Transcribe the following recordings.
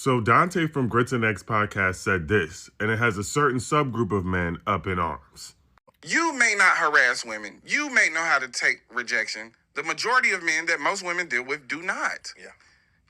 So Dante from Grits and Eggs podcast said this, and it has a certain subgroup of men up in arms. You may not harass women. You may know how to take rejection. The majority of men that most women deal with do not. Yeah.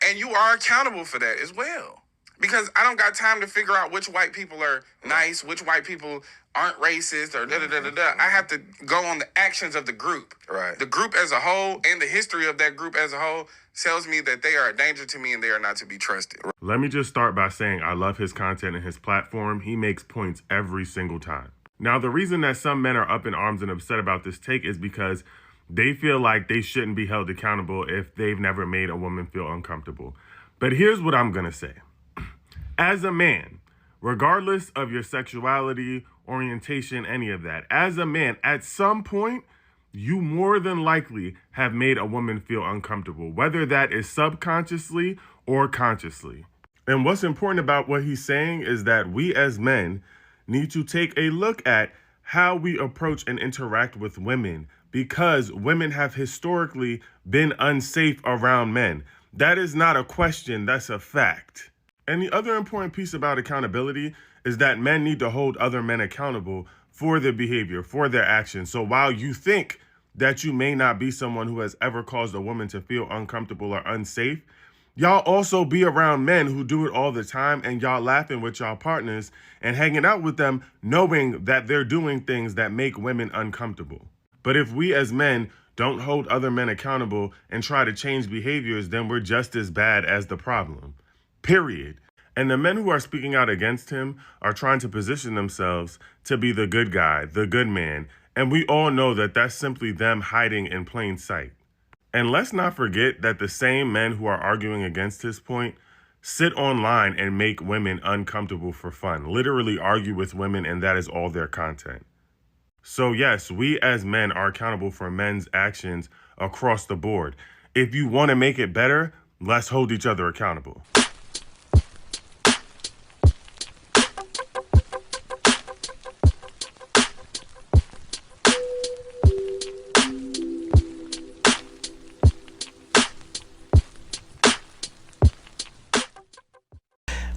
And you are accountable for that as well. Because I don't got time to figure out which white people are nice, which white people aren't racist, or da-da-da-da-da. I have to go on the actions of the group. Right. The group as a whole and the history of that group as a whole tells me that they are a danger to me and they are not to be trusted. Let me just start by saying I love his content and his platform. He makes points every single time. Now, the reason that some men are up in arms and upset about this take is because they feel like they shouldn't be held accountable if they've never made a woman feel uncomfortable. But here's what I'm going to say. As a man, regardless of your sexuality, orientation, any of that, as a man, at some point, you more than likely have made a woman feel uncomfortable, whether that is subconsciously or consciously. And what's important about what he's saying is that we as men need to take a look at how we approach and interact with women, because women have historically been unsafe around men. That is not a question, that's a fact. And the other important piece about accountability is that men need to hold other men accountable for their behavior, for their actions. So while you think that you may not be someone who has ever caused a woman to feel uncomfortable or unsafe, y'all also be around men who do it all the time, and y'all laughing with y'all partners and hanging out with them knowing that they're doing things that make women uncomfortable. But if we as men don't hold other men accountable and try to change behaviors, then we're just as bad as the problem. Period. And the men who are speaking out against him are trying to position themselves to be the good guy, the good man. And we all know that that's simply them hiding in plain sight. And let's not forget that the same men who are arguing against his point sit online and make women uncomfortable for fun, literally argue with women, and that is all their content. So yes, we as men are accountable for men's actions across the board. If you want to make it better, let's hold each other accountable.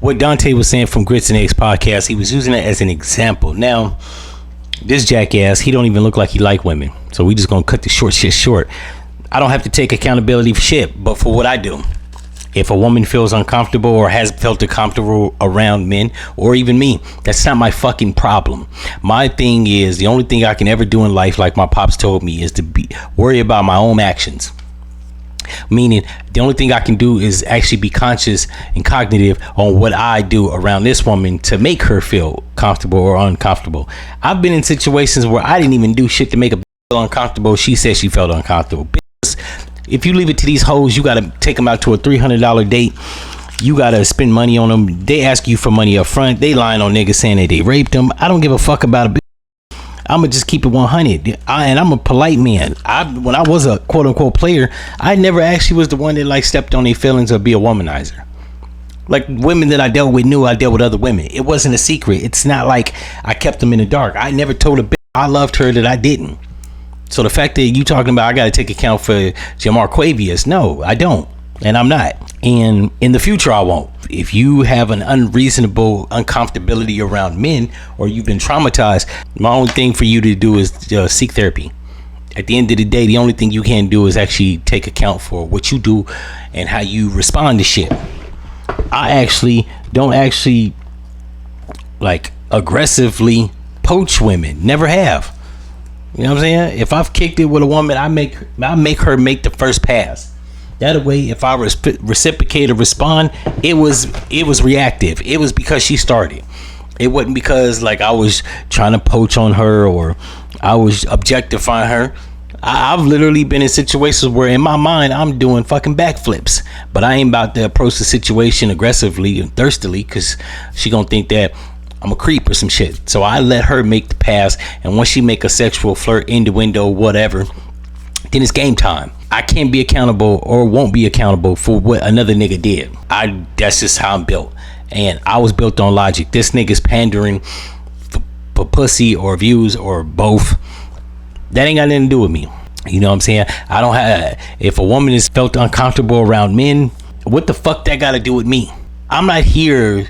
What Dante was saying from Grits and Eggs podcast, he was using it as an example. Now, this jackass, he don't even look like he like women. So we just gonna cut the short shit short. I don't have to take accountability for shit, but for what I do. If a woman feels uncomfortable or has felt uncomfortable around men, or even me, that's not my fucking problem. My thing is, the only thing I can ever do in life, like my pops told me, is to worry about my own actions. Meaning, the only thing I can do is actually be conscious and cognitive on what I do around this woman to make her feel comfortable or uncomfortable. I've been in situations where I didn't even do shit to make her feel uncomfortable. She said she felt uncomfortable. If you leave it to these hoes, you got to take them out to a $300 date. You got to spend money on them. They ask you for money up front. They lying on niggas saying that they raped them. I don't give a fuck about a bitch. I'm gonna just keep it 100, and I'm a polite man. When I was a quote unquote player, I never actually was the one that like stepped on their feelings or be a womanizer. Like, women that I dealt with knew I dealt with other women. It wasn't a secret. It's not like I kept them in the dark. I never told a bitch I loved her that I didn't. So the fact that you talking about I gotta take account for Jamarquavius, no, I don't, and I'm not. And in the future, I won't. If you have an unreasonable uncomfortability around men, or you've been traumatized, my only thing for you to do is seek therapy. At the end of the day, the only thing you can do is actually take account for what you do and how you respond to shit. I actually don't like aggressively poach women. Never have. You know what I'm saying? If I've kicked it with a woman, I make her make the first pass. That way, if I reciprocate or respond, it was reactive. It was because she started. It wasn't because like I was trying to poach on her or I was objectifying her. I've literally been in situations where in my mind I'm doing fucking backflips, but I ain't about to approach the situation aggressively and thirstily because she gonna think that I'm a creep or some shit. So I let her make the pass, and once she make a sexual flirt, innuendo, whatever, then it's game time. I can't be accountable or won't be accountable for what another nigga did. That's just how I'm built. And I was built on logic. This nigga's pandering for pussy or views or both. That ain't got nothing to do with me. You know what I'm saying? I don't have, if a woman is felt uncomfortable around men, what the fuck that got to do with me? I'm not here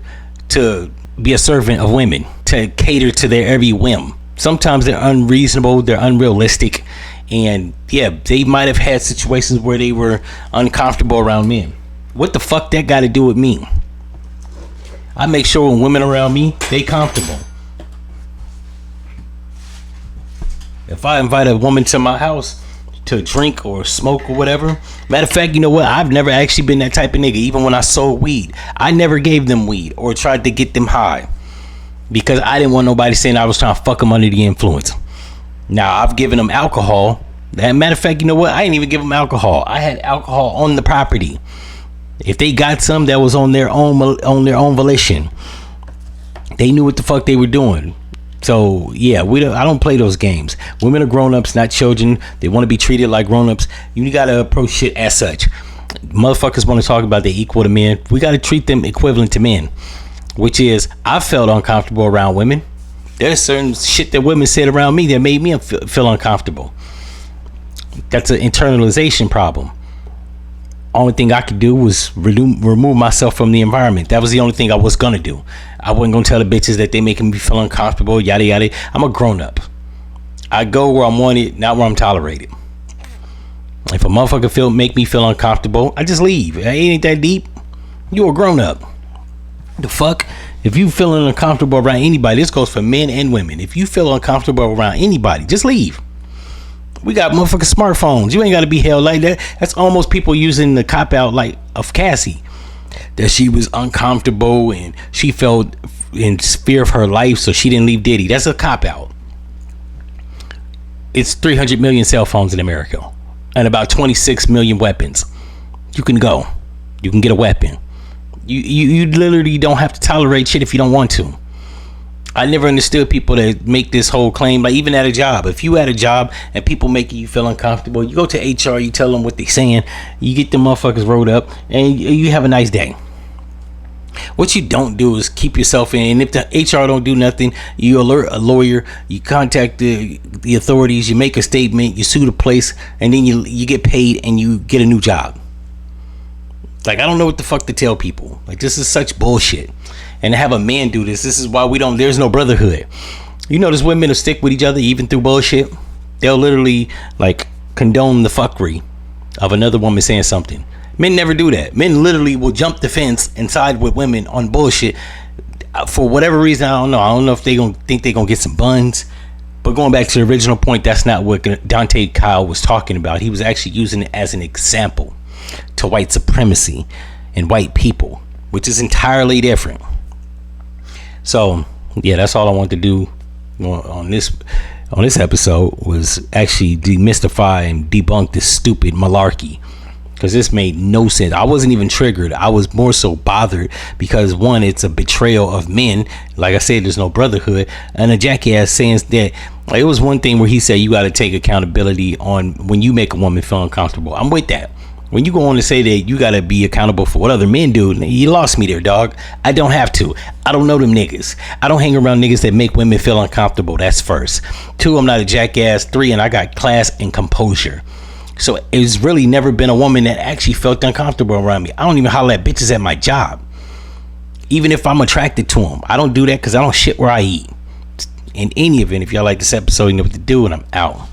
to be a servant of women, to cater to their every whim. Sometimes they're unreasonable, they're unrealistic, and yeah, they might have had situations where they were uncomfortable around men. What the fuck that got to do with me? I make sure when women around me, they comfortable. If I invite a woman to my house to drink or smoke or whatever, matter of fact, you know what? I've never actually been that type of nigga. Even when I sold weed, I never gave them weed or tried to get them high, because I didn't want nobody saying I was trying to fuck them under the influence. Now, I've given them alcohol. Matter of fact, you know what? I didn't even give them alcohol. I had alcohol on the property. If they got some, that was on their own volition. They knew what the fuck they were doing. So yeah, I don't play those games. Women are grown-ups, not children. They want to be treated like grown-ups. You gotta approach shit as such. Motherfuckers want to talk about they equal to men. We gotta treat them equivalent to men. Which is, I felt uncomfortable around women. There's certain shit that women said around me that made me feel uncomfortable. That's an internalization problem. Only thing I could do was remove myself from the environment. That was the only thing I was gonna do. I wasn't gonna tell the bitches that they making me feel uncomfortable, yada yada. I'm a grown-up. I go where I'm wanted, not where I'm tolerated. If a motherfucker make me feel uncomfortable, I just leave. It ain't that deep. You a grown-up. The fuck? If you feeling uncomfortable around anybody, this goes for men and women. If you feel uncomfortable around anybody, just leave. We got motherfucking smartphones. You ain't got to be held like that. That's almost people using the cop out like of Cassie, that she was uncomfortable and she felt in fear of her life, so she didn't leave Diddy. That's a cop out. It's 300 million cell phones in America and about 26 million weapons. You can go. You can get a weapon. You literally don't have to tolerate shit if you don't want to. I never understood people that make this whole claim, like even at a job. If you at a job and people making you feel uncomfortable, you go to HR, you tell them what they're saying, you get the motherfuckers rolled up, and you have a nice day. What you don't do is keep yourself in. If the HR don't do nothing, you alert a lawyer, you contact the authorities, you make a statement, you sue the place, and then you get paid and you get a new job. Like, I don't know what the fuck to tell people. Like, this is such bullshit. And to have a man do this is why there's no brotherhood. You notice women will stick with each other even through bullshit. They'll literally like condone the fuckery of another woman saying something. Men never do that. Men literally will jump the fence and side with women on bullshit for whatever reason. I don't know if they gonna think they gonna get some buns. But going back to the original point, that's not what Deante Kyle was talking about. He was actually using it as an example to white supremacy and white people, which is entirely different. So yeah, that's all I want to do on this episode, was actually demystify and debunk this stupid malarkey, because this made no sense. I wasn't even triggered. I was more so bothered because, one, it's a betrayal of men. Like I said, there's no brotherhood, and a jackass saying that, like, it was one thing where he said you got to take accountability on when you make a woman feel uncomfortable. I'm with that. When you go on to say that you gotta be accountable for what other men do, you lost me there, dog. I don't have to. I don't know them niggas. I don't hang around niggas that make women feel uncomfortable. That's first. 2, I'm not a jackass. 3, and I got class and composure. So it's really never been a woman that actually felt uncomfortable around me. I don't even holler at bitches at my job, even if I'm attracted to them. I don't do that because I don't shit where I eat. In any event, if y'all like this episode, you know what to do, and I'm out.